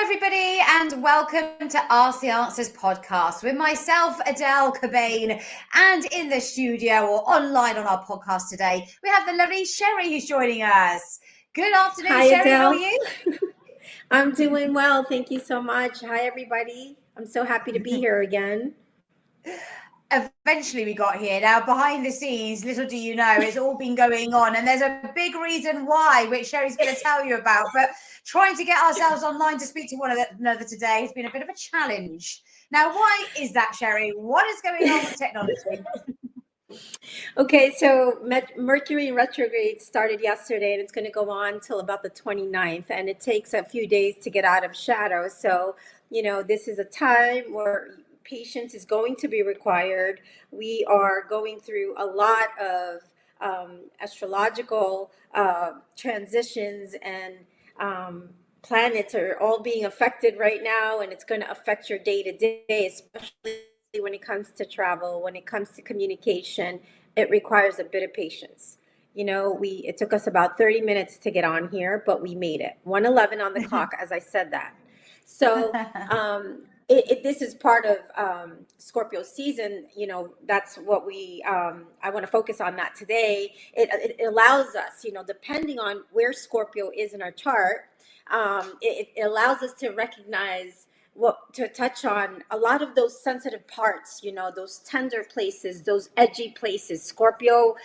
everybody, and welcome to Ask the Answers podcast with myself, Adele Cobain, and in the studio or online on our podcast today, we have the lovely Sherry who's joining us. Good afternoon, Hi, Sherry. Adele. How are you? I'm doing well. Thank you so much. Hi, everybody. I'm so happy to be here again. Eventually we got here. Now, behind the scenes, little do you know, it's all been going on, and there's a big reason why, which Sherry's going to tell you about. But trying to get ourselves online to speak to one another today has been a bit of a challenge. Now, why is that, Sherry? What is going on with technology? Okay, so Mercury Retrograde started yesterday, and it's going to go on till about the 29th, and it takes a few days to get out of shadow. So, this is a time where patience is going to be required. We are going through a lot of astrological transitions, and planets are all being affected right now, and it's going to affect your day to day, especially when it comes to travel, when it comes to communication. It requires a bit of patience. It took us about 30 minutes to get on here, but we made it. 1:11 on the clock, as I said that. So this is part of Scorpio season. That's what I want to focus on that today. It allows us, depending on where Scorpio is in our chart, it allows us to recognize to touch on a lot of those sensitive parts, those tender places, those edgy places. Scorpio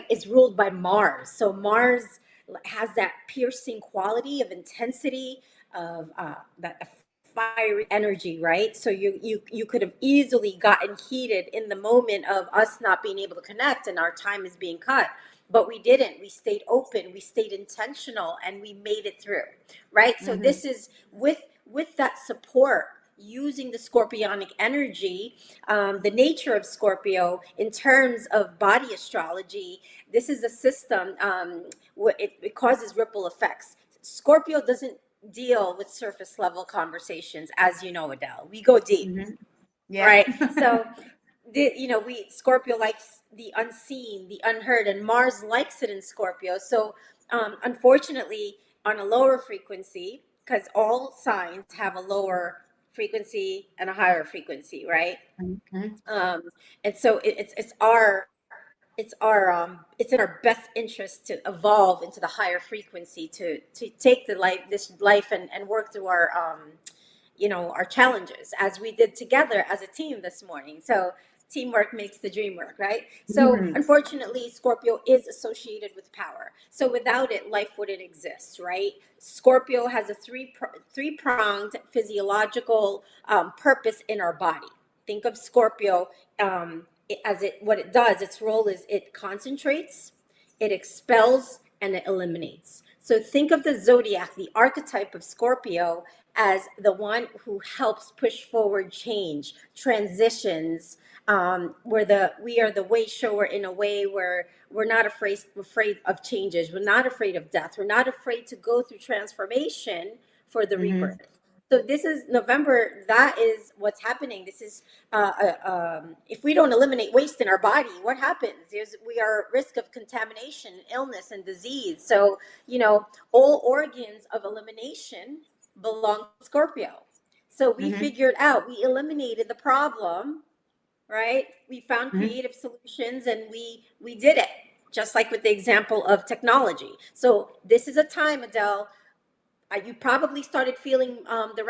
is ruled by Mars. So Mars has that piercing quality of intensity, of that fiery energy, right? So you could have easily gotten heated in the moment of us not being able to connect and our time is being cut. But we didn't. We stayed open, we stayed intentional, and we made it through, right? So this is with that support, using the scorpionic energy, the nature of Scorpio in terms of body astrology. This is a system where it causes ripple effects. Scorpio doesn't deal with surface level conversations, as you know, Adele. We go deep, Yeah. right? So Scorpio likes the unseen, the unheard, and Mars likes it in Scorpio. So unfortunately, on a lower frequency, because all signs have a lower frequency and a higher frequency, right? And so it's in our best interest to evolve into the higher frequency, to take this life and work through our challenges, as we did together as a team this morning. So teamwork makes the dream work, right? So unfortunately, Scorpio is associated with power. So without it, life wouldn't exist, right? Scorpio has a three-pronged physiological purpose in our body. Think of Scorpio what it does. Its role is it concentrates, it expels, and it eliminates. So think of the zodiac, the archetype of Scorpio, as the one who helps push forward change, transitions. We are the way shower, in a way where we're not afraid of changes. We're not afraid of death. We're not afraid to go through transformation for the rebirth. So this is November. That is what's happening. This is if we don't eliminate waste in our body, what happens? We are at risk of contamination, illness, and disease. So all organs of elimination belong to Scorpio. So we figured out, we eliminated the problem, right? We found creative solutions, and we did it, just like with the example of technology. So this is a time, Adele, you probably started feeling the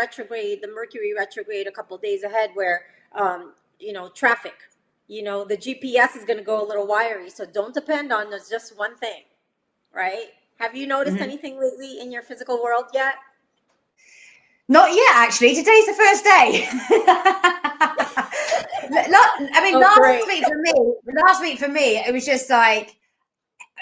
Mercury retrograde a couple of days ahead, where traffic, the GPS is going to go a little wiry. So don't depend on just one thing, right? Have you noticed anything lately in your physical world yet? Not yet, actually. Today's the first day. Last week for me, it was just like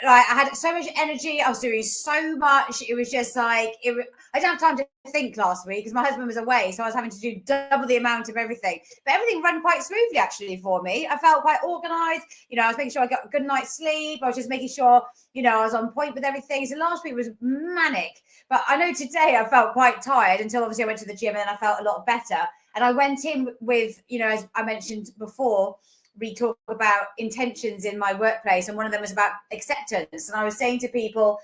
I had so much energy. I was doing so much. It was just like I didn't have time to think last week because my husband was away, so I was having to do double the amount of everything. But everything ran quite smoothly, actually, for me. I felt quite organized. I was making sure I got a good night's sleep. I was just making sure, I was on point with everything. So last week was manic. But I know today I felt quite tired until obviously I went to the gym, and then I felt a lot better. And I went in with, as I mentioned before, we talk about intentions in my workplace, and one of them was about acceptance. And I was saying to people,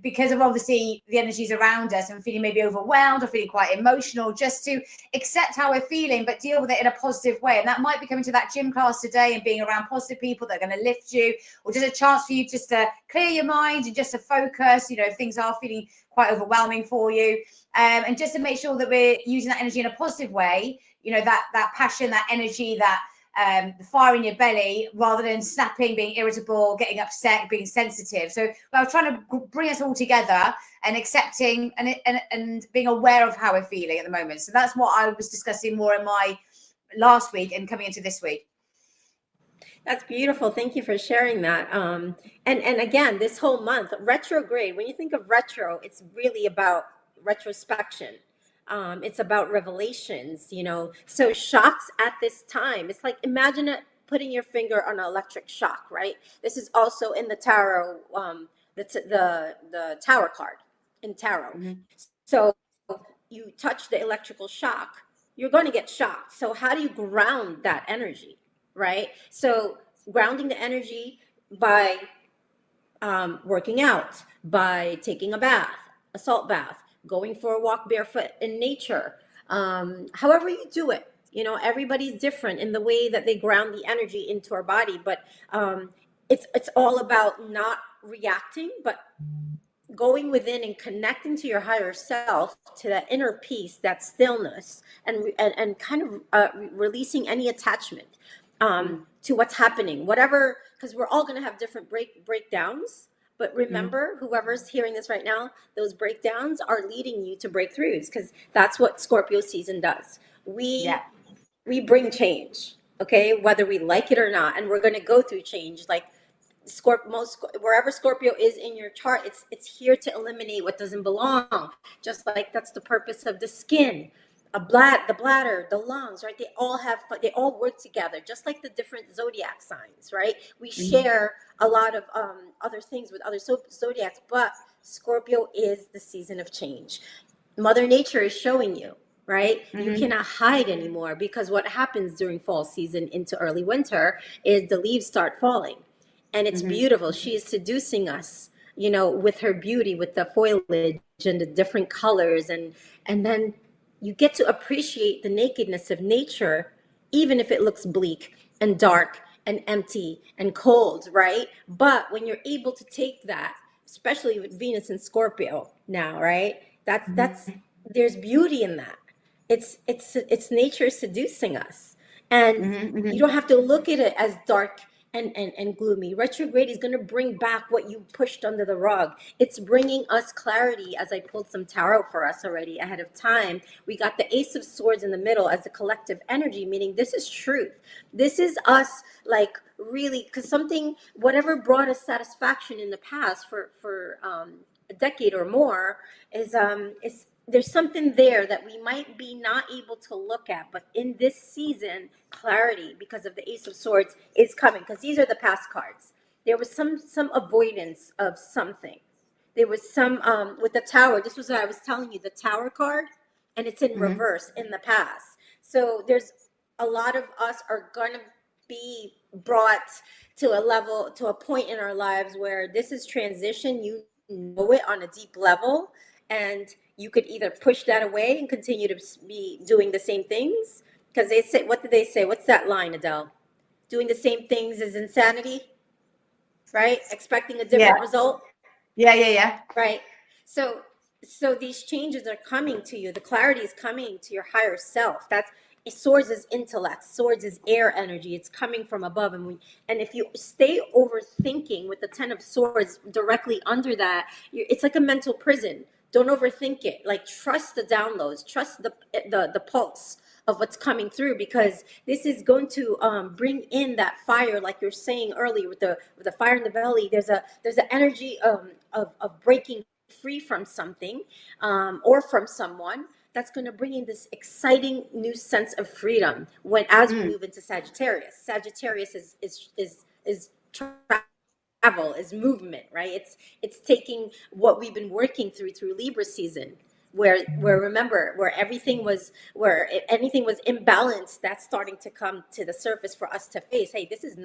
because of obviously the energies around us and feeling maybe overwhelmed or feeling quite emotional, just to accept how we're feeling, but deal with it in a positive way. And that might be coming to that gym class today and being around positive people that are going to lift you, or just a chance for you just to clear your mind and just to focus, if things are feeling quite overwhelming for you. And just to make sure that we're using that energy in a positive way, that passion, that energy, that the fire in your belly, rather than snapping, being irritable, getting upset, being sensitive. So I was trying to bring us all together and accepting and being aware of how we're feeling at the moment. So that's what I was discussing more in my last week and coming into this week. That's beautiful. Thank you for sharing that. And again, this whole month, retrograde, when you think of retro, it's really about retrospection. It's about revelations, So shocks at this time, it's like, imagine putting your finger on an electric shock, right? This is also in the tarot, the tower card in tarot. Mm-hmm. So you touch the electrical shock, you're going to get shocked. So how do you ground that energy? Right? So grounding the energy by working out, by taking a bath, a salt bath, going for a walk barefoot in nature, however you do it. Everybody's different in the way that they ground the energy into our body, but it's all about not reacting, but going within and connecting to your higher self, to that inner peace, that stillness, and kind of releasing any attachment to what's happening, whatever, because we're all going to have different breakdowns. But remember, whoever's hearing this right now, those breakdowns are leading you to breakthroughs, because that's what Scorpio season does. We bring change, okay, whether we like it or not, and we're going to go through change. Like wherever Scorpio is in your chart, it's here to eliminate what doesn't belong. Just like that's the purpose of the skin, the bladder, the lungs, right? They all work together, just like the different zodiac signs, right? We share a lot of other things with other zodiacs, but Scorpio is the season of change. Mother Nature is showing you, right? You cannot hide anymore, because what happens during fall season into early winter is the leaves start falling. And it's beautiful. She is seducing us, with her beauty, with the foliage and the different colors. And then you get to appreciate the nakedness of nature, even if it looks bleak and dark and empty and cold, right? But when you're able to take that, especially with Venus and Scorpio now, right? That's there's beauty in that. It's nature seducing us. And you don't have to look at it as dark and gloomy. Retrograde is going to bring back what you pushed under the rug. It's bringing us clarity, as I pulled some tarot for us already ahead of time. We got the Ace of Swords in the middle as a collective energy, meaning this is truth. This is us, like, really, because whatever brought us satisfaction in the past for a decade or more is there's something there that we might be not able to look at, but in this season, clarity, because of the Ace of Swords, is coming, because these are the past cards. There was some avoidance of something. There was some with the Tower. This was what I was telling you, the Tower card, and it's in reverse in the past. So there's a lot of us are gonna be brought to a point in our lives where this is transition. You know it on a deep level, and you could either push that away and continue to be doing the same things, because they say, what did they say? What's that line, Adele? Doing the same things is insanity, right? Expecting a different result. Yeah. Right. So these changes are coming to you. The clarity is coming to your higher self. Swords is intellect. Swords is air energy. It's coming from above. And if you stay overthinking with the 10 of Swords directly under that, it's like a mental prison. Don't overthink it. Like, trust the downloads. Trust the pulse of what's coming through, because this is going to bring in that fire, like you're saying earlier, with the fire in the belly. There's an energy of breaking free from something or from someone, that's going to bring in this exciting new sense of freedom as we move into Sagittarius. Sagittarius is travel, is movement, right? It's taking what we've been working through Libra season, where remember, where anything was imbalanced, that's starting to come to the surface for us to face. Hey, this is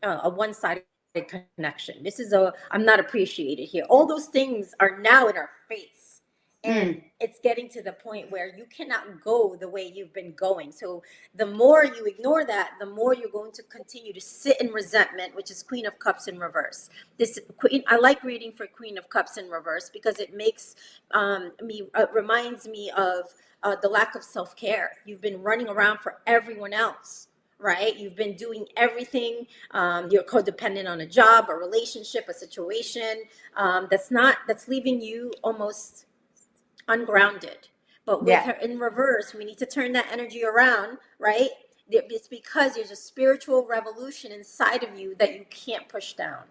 a one-sided connection. This is I'm not appreciated here. All those things are now in our face. And it's getting to the point where you cannot go the way you've been going. So the more you ignore that, the more you're going to continue to sit in resentment, which is Queen of Cups in reverse. This Queen, I like reading for Queen of Cups in reverse because it makes reminds me of the lack of self-care. You've been running around for everyone else, right? You've been doing everything. You're codependent on a job, a relationship, a situation that's leaving you almost ungrounded. But with her in reverse, we need to turn that energy around, right? It's because there's a spiritual revolution inside of you that you can't push down.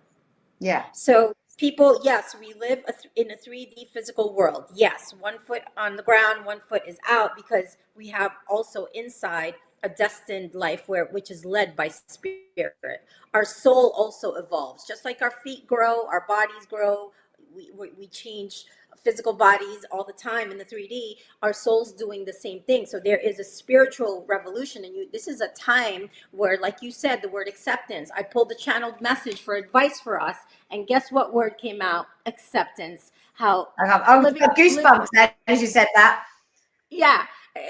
Yeah. So people, yes, we live in a 3D physical world. Yes, 1 foot on the ground, 1 foot is out, because we have also inside a destined life which is led by spirit. Our soul also evolves, just like our feet grow, our bodies grow. We change physical bodies all the time in the 3D. Our soul's doing the same thing. So there is a spiritual revolution, and this is a time where, like you said, the word acceptance. I pulled the channeled message for advice for us, and guess what word came out? Acceptance. How I got goosebumps there as you said that. Yeah,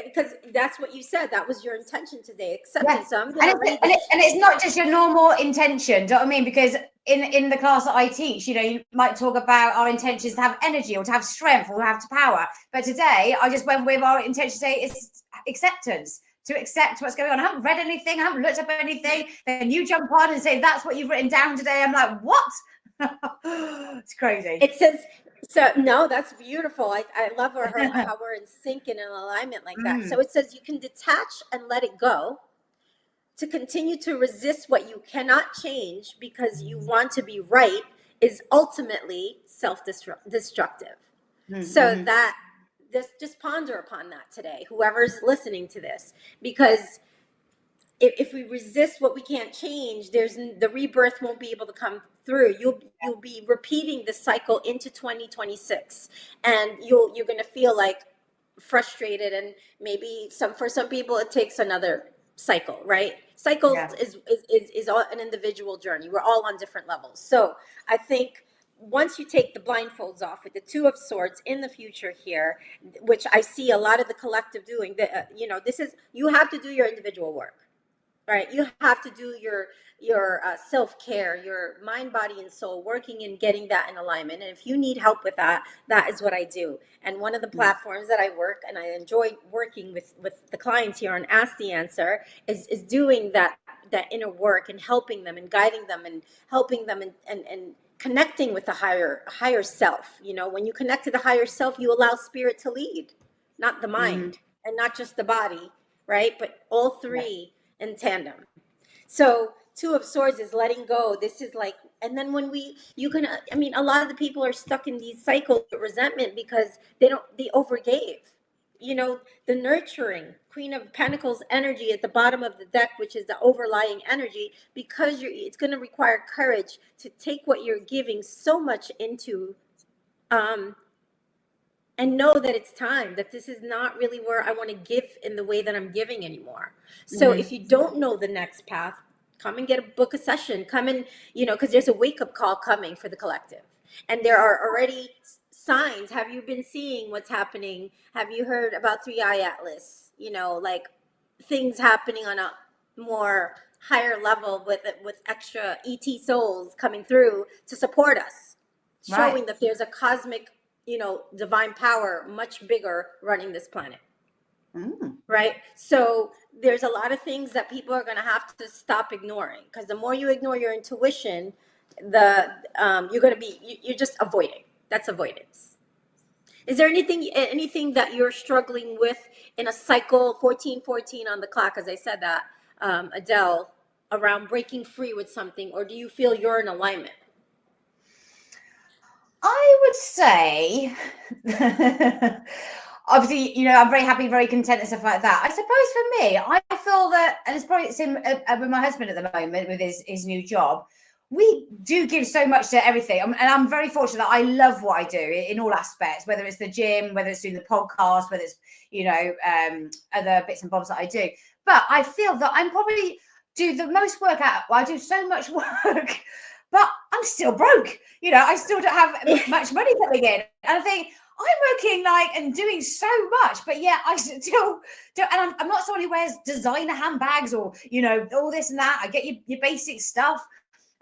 because that's what you said. That was your intention today, acceptance. So I'm going to read it. And it's not just your normal intention. Do you know what I mean? Because in the class that I teach, you might talk about our intentions to have energy or to have strength or to have power. But today, I just went with our intention today is acceptance. To accept what's going on. I haven't read anything. I haven't looked up anything. Then you jump on and say, that's what you've written down today. I'm like, what? It's crazy. It says... So no, that's beautiful. I love how we're in sync and in alignment like that. So it says you can detach and let it go. To continue to resist what you cannot change because you want to be right is ultimately self-destructive. So that just ponder upon that today, whoever's listening to this, because if we resist what we can't change, the rebirth won't be able to come through. You'll be repeating the cycle into 2026, and you're going to feel like frustrated, and maybe for some people it takes another cycle, right? Cycles is all an individual journey. We're all on different levels. So I think once you take the blindfolds off with the Two of Swords in the future here, which I see a lot of the collective doing, this is, you have to do your individual work. Right, you have to do your self-care, your mind, body, and soul, working and getting that in alignment. And if you need help with that, that is what I do. And one of the platforms that I work, and I enjoy working with the clients here on Ask the Answer, is doing that inner work and helping them and guiding them and helping them and connecting with the higher self. When you connect to the higher self, you allow spirit to lead, not the mind, and not just the body, right? But all three in tandem. So Two of Swords is letting go. This is like, and then when a lot of the people are stuck in these cycles of resentment because they overgave. The nurturing Queen of Pentacles energy at the bottom of the deck, which is the overlying energy, because it's going to require courage to take what you're giving so much into, and know that it's time, that this is not really where I want to give in the way that I'm giving anymore. So if you don't know the next path, come and book a session. Come and, because there's a wake-up call coming for the collective. And there are already signs. Have you been seeing what's happening? Have you heard about 3i Atlas? Like things happening on a more higher level with extra ET souls coming through to support us, showing that there's a cosmic, divine power, much bigger, running this planet. Right? So there's a lot of things that people are going to have to stop ignoring, because the more you ignore your intuition, you're just avoiding. That's avoidance. Is there anything that you're struggling with in a cycle, 1414 on the clock, as I said that, Adele, around breaking free with something, or do you feel you're in alignment? I would say, obviously, I'm very happy, very content and stuff like that. I suppose for me, I feel that, and it's probably with my husband at the moment with his new job, we do give so much to everything. And I'm very fortunate that I love what I do in all aspects, whether it's the gym, whether it's doing the podcast, whether it's, other bits and bobs that I do. But I feel that I'm probably do the most work out. I do so much work but I'm still broke. You know, I still don't have much money coming in. And I think I'm working like and doing so much, but yeah, I still don't. And I'm not someone who wears designer handbags or, you know, all this and that. I get your basic stuff.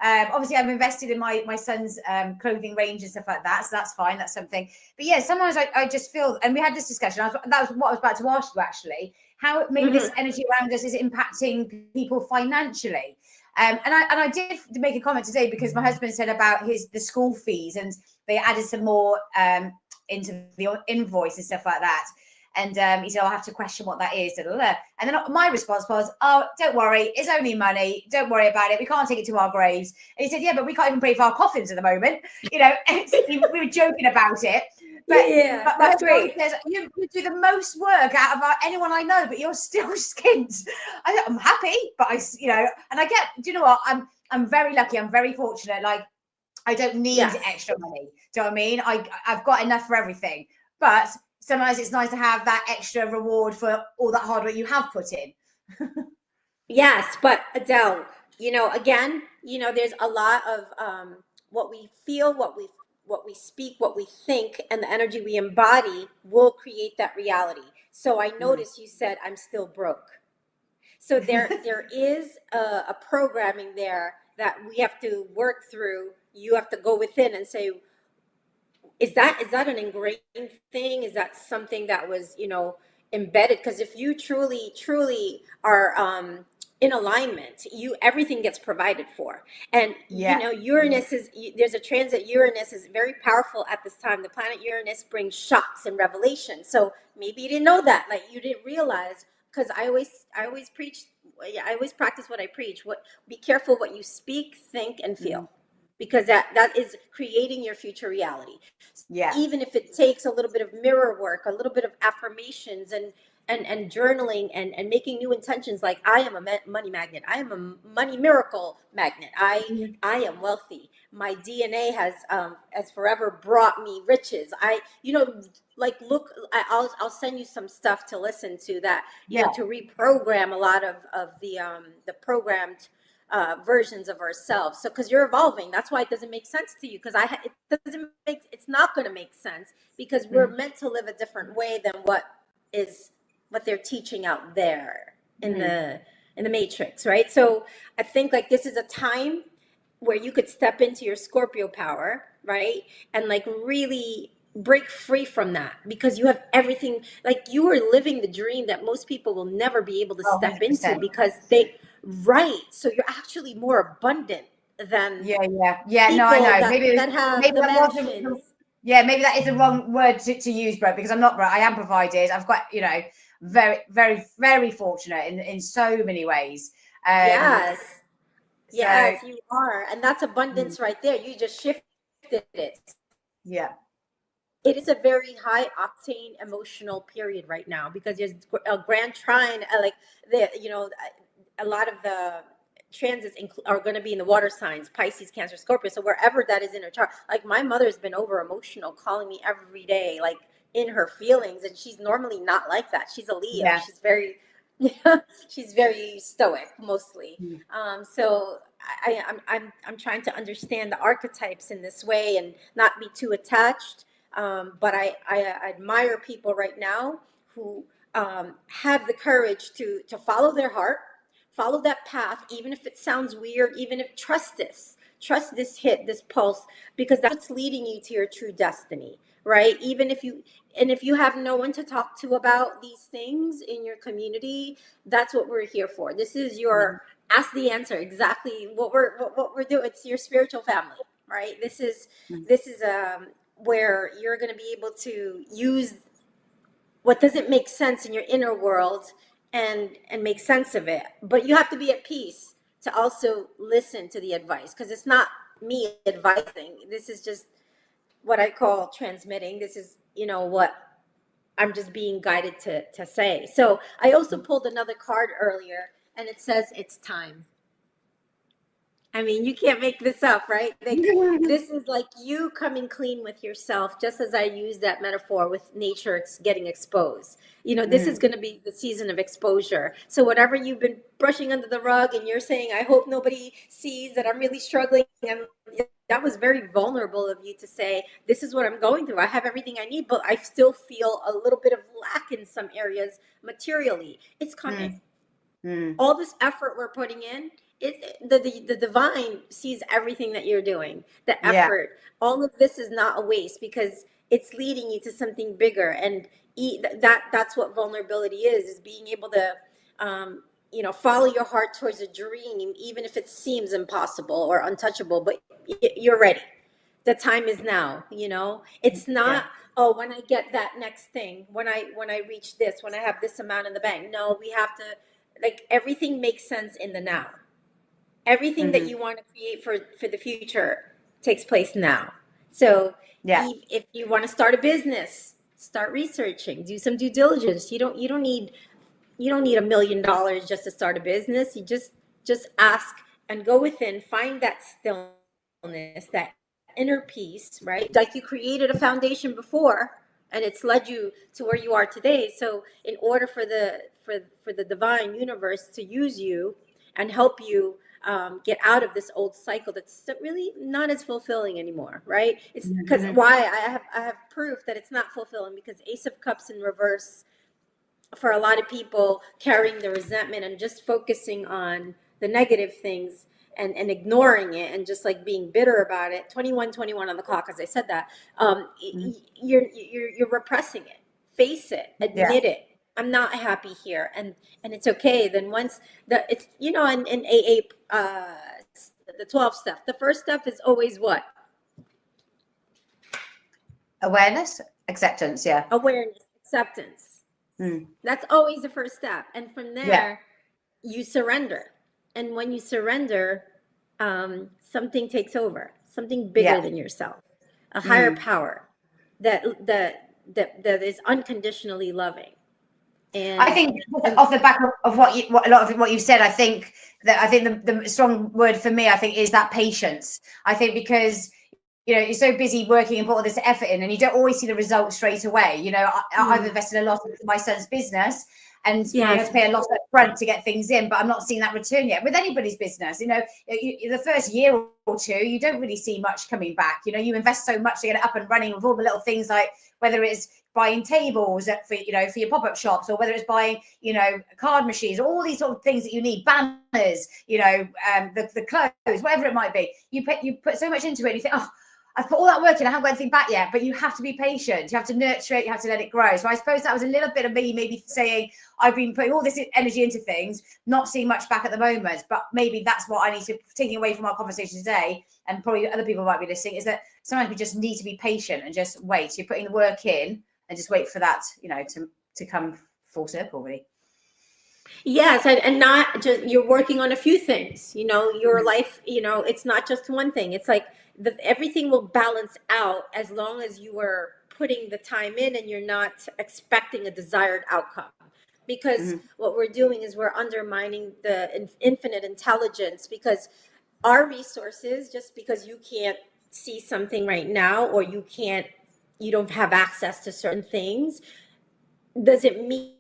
Obviously, I've invested in my son's clothing range and stuff like that, so that's fine. That's something. But yeah, sometimes I just feel, and we had this discussion. That was what I was about to ask you actually. How maybe this energy around us is impacting people financially. And I did make a comment today because my husband said about the school fees, and they added some more into the invoice and stuff like that. And he said, I'll have to question what that is. Da, da, da. And then my response was, oh, don't worry. It's only money. Don't worry about it. We can't take it to our graves. And he said, yeah, but we can't even pay for our coffins at the moment. You know, we were joking about it. But, yeah, but that's great. Says, you do the most work out of anyone I know, but you're still skint. I'm happy, but you know, and I get, do you know what? I'm very lucky. I'm very fortunate. Like, I don't need extra money. Do you know what I mean? I've got enough for everything. But sometimes it's nice to have that extra reward for all that hard work you have put in. Yes, but Adele, you know, again, you know, there's a lot of what we feel, what we speak, what we think, and the energy we embody will create that reality. So I noticed you said I'm still broke. So there is a programming there that we have to work through. You have to go within and say, is that an ingrained thing? Is that something that was, you know, embedded? Because if you truly are in alignment, everything gets provided for. And you know, Uranus there's a transit. Uranus is very powerful at this time. The planet Uranus brings shocks and revelations. So maybe you didn't know that, like you didn't realize. Because I always preach. I always practice what I preach. Be careful what you speak, think, and feel. Because that is creating your future reality. Even if it takes a little bit of mirror work, a little bit of affirmations and journaling and making new intentions, like I am a money magnet, I am a money miracle magnet, I am wealthy, my DNA has forever brought me riches. You know, like look, I'll send you some stuff to listen to that, you know, to reprogram a lot of the programmed versions of ourselves. So because you're evolving, that's why it doesn't make sense to you, because it's not going to make sense, because we're meant to live a different way than what they're teaching out there in the matrix, right? So I think like this is a time where you could step into your Scorpio power, right? And like really break free from that, because you have everything. Like you are living the dream that most people will never be able to step into, because so you're actually more abundant than no, I know. Maybe that have maybe the that mansions. wasn't. Yeah, maybe that is the wrong word to use, bro, because I'm not broke. I am provided. I've got, you know, very, very, very fortunate in so many ways. Yes, you are, and that's abundance right there. You just shifted it. Yeah. It is a very high octane emotional period right now, because there's a grand trine, a lot of the transits are going to be in the water signs, Pisces, Cancer, Scorpio. So wherever that is in her chart, like my mother's been over emotional, calling me every day, like in her feelings, and she's normally not like that. She's a Leo. Yeah. She's very she's very stoic mostly. So I'm trying to understand the archetypes in this way and not be too attached. But I admire people right now who have the courage to follow their heart, follow that path, even if it sounds weird, even if trust this hit, this pulse, because that's what's leading you to your true destiny, right? Even if you have no one to talk to about these things in your community, that's what we're here for. This is your ask the answer, exactly what we're doing. It's your spiritual family, right? This is where you're going to be able to use what doesn't make sense in your inner world and make sense of it. But you have to be at peace to also listen to the advice, because it's not me advising. This is just what I call transmitting. This is, you know, what I'm just being guided to say. So I also pulled another card earlier, and it says it's time. I mean, you can't make this up, right? Like, this is like you coming clean with yourself, just as I use that metaphor with nature getting exposed. You know, this is Mm, going to be the season of exposure. So, whatever you've been brushing under the rug and you're saying, I hope nobody sees that I'm really struggling, that was very vulnerable of you to say, this is what I'm going through. I have everything I need, but I still feel a little bit of lack in some areas materially. It's coming. mm, mm. All this effort we're putting in, the divine sees everything that you're doing, the Yeah. effort. All of this is not a waste because it's leading you to something bigger. And that's what vulnerability is being able to follow your heart towards a dream, even if it seems impossible or untouchable, but you're ready. The time is now. It's Yeah. not, oh, when I get that next thing, when I reach this, when I have this amount in the bank. No, we have to, like, everything makes sense in the now. Everything that Hmm. you want to create for the future takes place now. So Yeah. if you want to start a business, start researching, do some due diligence. You don't need $1 million just to start a business. You just ask and go within, find that stillness, that inner peace, right? Like, you created a foundation before and it's led you to where you are today. So in order for the divine universe to use you and help you get out of this old cycle that's really not as fulfilling anymore, right? It's because Hmm. why I have proof that it's not fulfilling, because Ace of Cups in reverse, for a lot of people, carrying the resentment and just focusing on the negative things and ignoring it and just like being bitter about it. 21 on the clock, as I said that. You're repressing it. Face it, Yeah. admit it. I'm not happy here, and it's okay. Then once it's in AA, the 12 step, the first step is always what? Awareness, acceptance. Yeah. Awareness, acceptance. Mm. That's always the first step. And from Yeah. there, you surrender. And when you surrender, something takes over, something bigger Yeah. than yourself, a higher Mm. power that is unconditionally loving. I And think and off the back of what a lot of what you've said, I think the strong word for me, I think, is that patience. I think because you're so busy working and put all this effort in, and you don't always see the results straight away. I've invested a lot into my son's business, and you have yes, to pay a lot up front to get things in, but I'm not seeing that return yet with anybody's business. The first year or two, you don't really see much coming back. You invest so much to get it up and running with all the little things, like whether it's buying tables for your pop-up shops, or whether it's buying card machines, all these sort of things that you need, banners, the clothes, whatever it might be. You put so much into it, and you think, oh, I've put all that work in, I haven't got anything back yet. But you have to be patient. You have to nurture it. You have to let it grow. So I suppose that was a little bit of me maybe saying I've been putting all this energy into things, not seeing much back at the moment. But maybe that's what I need to, taking away from our conversation today, and probably other people might be listening, is that sometimes we just need to be patient and just wait. You're putting the work in and just wait for that, to come full circle, really. yes, and not just, you're working on a few things. Your life. It's not just one thing. It's like everything will balance out as long as you are putting the time in and you're not expecting a desired outcome. Because Mm-hmm. what we're doing is we're undermining the infinite intelligence, because our resources, just because you can't see something right now, or you don't have access to certain things, doesn't mean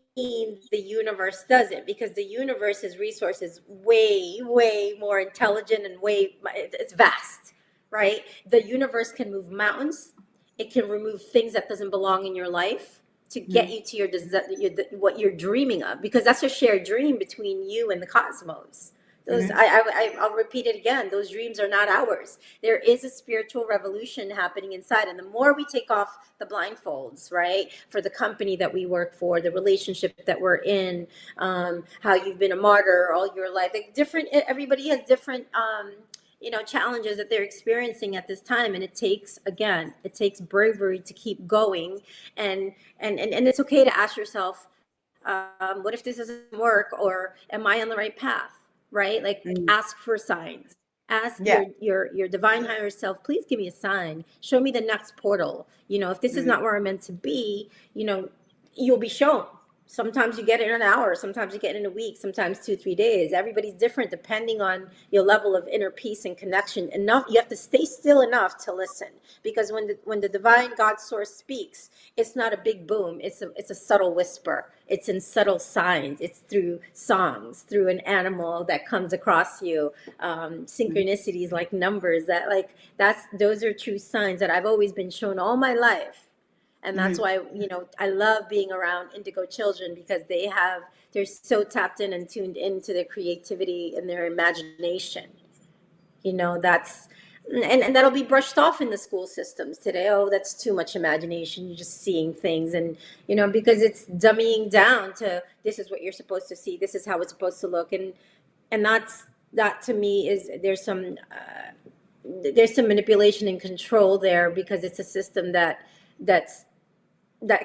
the universe doesn't, because the universe's resource is way, way more intelligent and it's vast, right? The universe can move mountains. It can remove things that doesn't belong in your life to get you to what you're dreaming of, because that's a shared dream between you and the cosmos. Those, Mm-hmm. I'll repeat it again. Those dreams are not ours. There is a spiritual revolution happening inside, and the more we take off the blindfolds, right, for the company that we work for, the relationship that we're in, how you've been a martyr all your life, like everybody has different, challenges that they're experiencing at this time, and it takes bravery to keep going, and it's okay to ask yourself, what if this doesn't work, or am I on the right path? Right? Like, Mm-hmm. ask for signs. Ask Yeah. your divine higher self, please give me a sign. Show me the next portal. If this is Mm-hmm. not where I'm meant to be, you'll be shown. Sometimes you get it in an hour, sometimes you get it in a week, sometimes 2, 3 days. Everybody's different depending on your level of inner peace and connection. Enough, you have to stay still enough to listen, because when the divine God source speaks, it's not a big boom. It's a subtle whisper. It's in subtle signs. It's through songs, through an animal that comes across you, synchronicities like numbers. Those are true signs that I've always been shown all my life. And that's why, I love being around indigo children, because they're so tapped in and tuned into their creativity and their imagination. That's, and that'll be brushed off in the school systems today. Oh, that's too much imagination. You're just seeing things. And, because it's dummying down to, this is what you're supposed to see. This is how it's supposed to look. And that to me is, there's some manipulation and control there, because it's a system that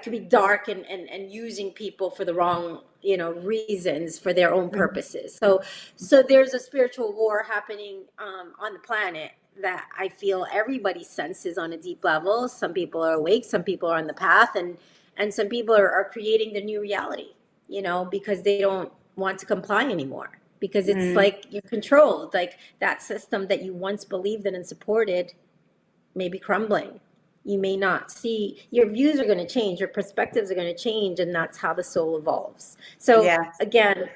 could be dark and using people for the wrong reasons, for their own purposes. So there's a spiritual war happening on the planet that I feel everybody senses on a deep level. Some people are awake, some people are on the path, and some people are creating the new reality, because they don't want to comply anymore, because it's like you're controlled. Like that system that you once believed in and supported may be crumbling. You may not see, your views are going to change, your perspectives are going to change, and that's how the soul evolves. So again,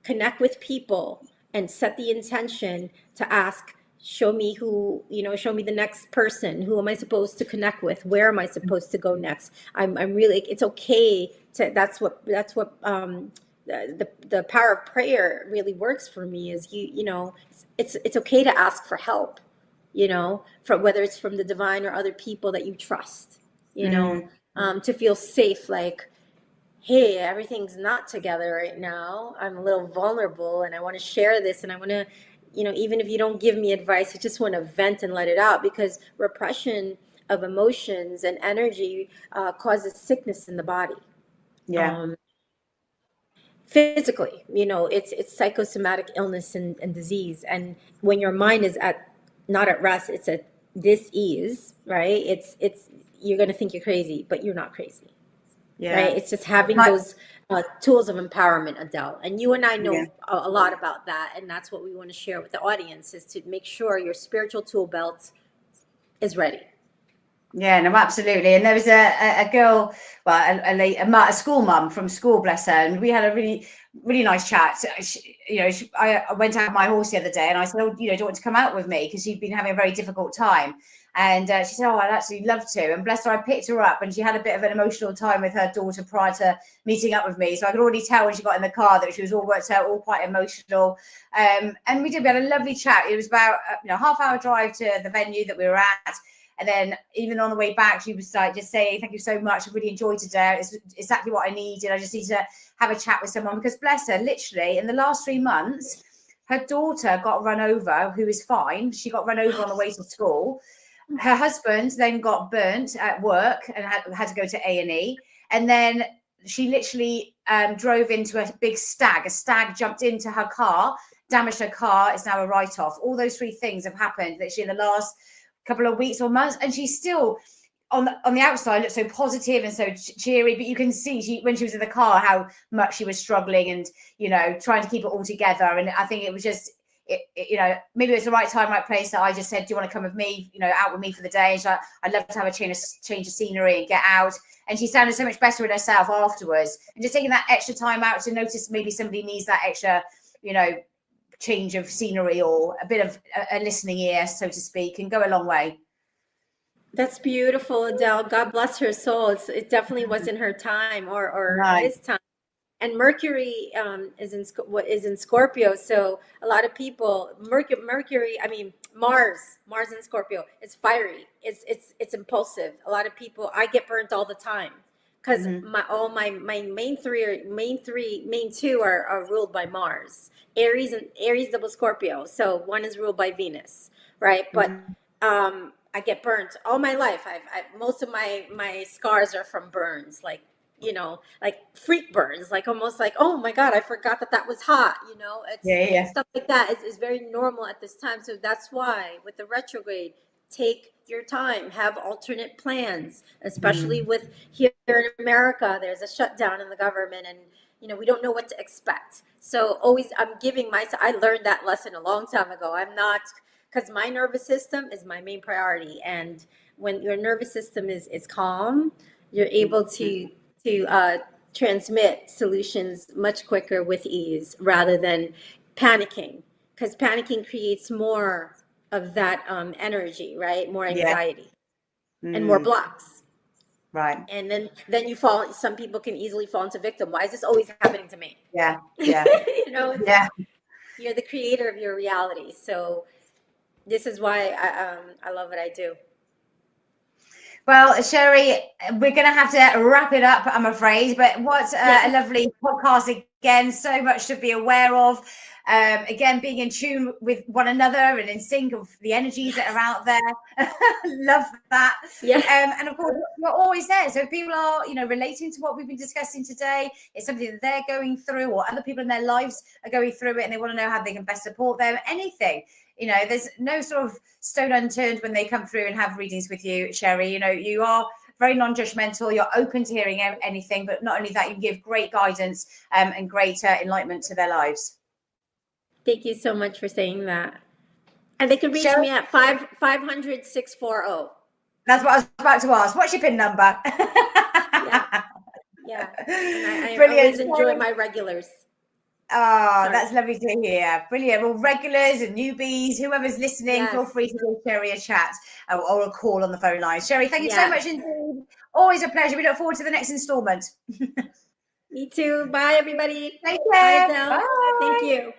connect with people and set the intention to ask, show me show me the next person. Who am I supposed to connect with? Where am I supposed to go next? I'm really, it's okay to, that's what the power of prayer really works for me, is it's okay to ask for help, from whether it's from the divine or other people that you trust, to feel safe. Like, hey, everything's not together right now. I'm a little vulnerable and I want to share this, and I want to, even if you don't give me advice, I just want to vent and let it out, because repression of emotions and energy causes sickness in the body. Physically, it's psychosomatic illness and disease. And when your mind is not at rest, it's at dis-ease, right? It's you're going to think you're crazy, but you're not crazy. Right? It's just having those tools of empowerment, Adele. And you and I know a lot about that, and that's what we want to share with the audience, is to make sure your spiritual tool belt is ready. Yeah, no, absolutely. And there was a girl, well, a school mum from school, bless her, and we had a really, really nice chat. I went out with my horse the other day, and I said, "Oh, do you want to come out with me?" Because she'd been having a very difficult time. And she said, "Oh, I'd actually love to." And bless her, I picked her up, and she had a bit of an emotional time with her daughter prior to meeting up with me. So I could already tell when she got in the car that she was all worked out, all quite emotional. And we had a lovely chat. It was about half-hour drive to the venue that we were at. And then even on the way back, she was like, just saying, "Thank you so much. I really enjoyed today. It's exactly what I needed. I just need to have a chat with someone." Because bless her, literally in the last 3 months, her daughter got run over, who is fine. She got run over on the way to school. Her husband then got burnt at work and had to go to A&E. And then she literally drove into a big stag. A stag jumped into her car, damaged her car. It's now a write-off. All those 3 things have happened literally in the last couple of weeks or months, and she's still on the outside looks so positive and so cheery, but you can see when she was in the car how much she was struggling and trying to keep it all together. And I think it was just maybe it's the right time, right place, that I just said, "Do you want to come with me, out with me for the day?" And she's like, "I'd love to have a change of scenery and get out." And she sounded so much better in herself afterwards. And just taking that extra time out to notice maybe somebody needs that extra change of scenery or a bit of a listening ear, so to speak, can go a long way. That's beautiful, Adele. God bless her soul. It definitely wasn't her time or his time. And Mercury is in Scorpio, so a lot of people Mars in Scorpio. It's fiery. It's impulsive. A lot of people, I get burnt all the time, because my main two are ruled by Mars. Aries double Scorpio. So one is ruled by Venus, right? But I get burnt all my life. Most of my scars are from burns, like freak burns, like almost like, oh my God, I forgot that was hot. It's stuff like that is very normal at this time. So that's why with the retrograde, take your time, have alternate plans, especially with here in America, there's a shutdown in the government and we don't know what to expect. So always I'm giving myself, I learned that lesson a long time ago. I'm not, because my nervous system is my main priority. And when your nervous system is calm, you're able to transmit solutions much quicker with ease rather than panicking, because panicking creates more of that energy, right? More Yeah. anxiety and more blocks. Right. And then you fall. Some people can easily fall into victim. Why is this always happening to me? Yeah. Yeah. Yeah. You're the creator of your reality. So this is why I love what I do. Well, Sherry, we're going to have to wrap it up, I'm afraid. But what a lovely podcast again. So much to be aware of. Again, being in tune with one another and in sync of the energies that are out there. Love that. Yeah. And of course, you're always there. So if people are, relating to what we've been discussing today, it's something that they're going through or other people in their lives are going through it and they want to know how they can best support them, anything. There's no sort of stone unturned when they come through and have readings with you, Sherry. You are very non-judgmental. You're open to hearing anything, but not only that, you give great guidance and great enlightenment to their lives. Thank you so much for saying that. And they can reach me at 500-640. That's what I was about to ask. What's your PIN number? Yeah. And I always enjoy my regulars. Oh, that's lovely to hear. Brilliant. Well, regulars and newbies, whoever's listening, feel free to give Sherry a chat or a call on the phone line. Sherry, thank you so much indeed. Always a pleasure. We look forward to the next installment. Me too. Bye, everybody. Take care. Bye, Adele. Bye. Thank you.